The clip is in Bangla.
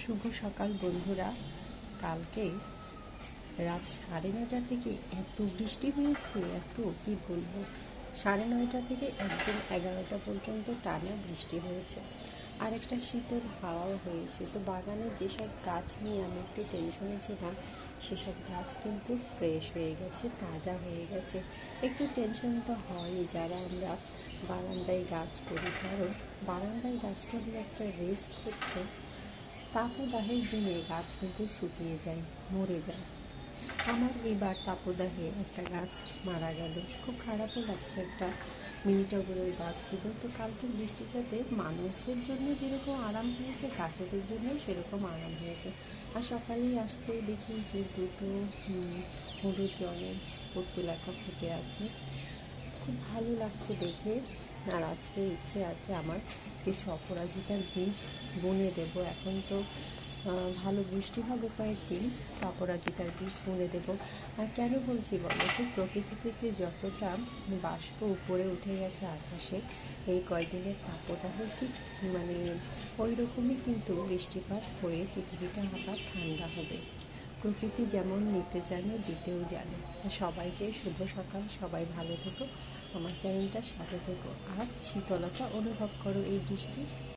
শুভ সকাল বন্ধুরা। কালকে রাত 9:30 থেকে এত বৃষ্টি হয়েছে, এত কি বলবো। 9:30 থেকে একদম 11টা পর্যন্ত টানা বৃষ্টি হয়েছে, আর একটা শীতল হাওয়াও হয়েছে। তো বাগানের যেসব গাছ নিয়ে আমি একটু টেনশনে ছিলাম, সেসব গাছ কিন্তু ফ্রেশ হয়ে গেছে, তাজা হয়ে গেছে। একটু টেনশন তো হয়ই যারা আমরা বারান্দায় গাছ করি, কারণ বারান্দায় গাছ করলে একটা রিস্ক হচ্ছে তাপদাহের দিনে গাছ কিন্তু শুকিয়ে যায়, মরে যায়। আমার এবার তাপদাহে একটা গাছ মারা গেল, খুব খারাপও লাগছে। একটা মিনি টগরের গাছ ছিল। তো কালকে বৃষ্টিটাতে মানুষের জন্য যেরকম আরাম হয়েছে, গাছেদের জন্য সেরকম আরাম হয়েছে। আর সকালেই আসতে দেখি যে দুটো হলুদ রঙের পর্তুলাকা ফুটে আছে, খুব ভালো লাগছে দেখে। আর আজকে ইচ্ছে আছে আমার কিছু অপরাজিতার বীজ বুনে দেব। এখন তো ভালো বৃষ্টি হবে কয়েকদিন, তো অপরাজিতার বীজ বুনে দেব। আর কেন বলছি বলো তো, প্রকৃতি থেকে যতটা বাষ্প উপরে উঠে গেছে আকাশে, এই কয়েকদিনের তাপদাহে ঠিক ওই রকমই কিন্তু বৃষ্টিপাত হয়ে পৃথিবীটা আবার ঠান্ডা হবে। প্রকৃতি যেমন নিতে জানে, দিতেও জানে। সবাইকে শুভ সকাল, সবাই ভালো থেকো, আমার চ্যানেলটার সাথে থেকো, আর শীতলতা অনুভব করো এই বৃষ্টি।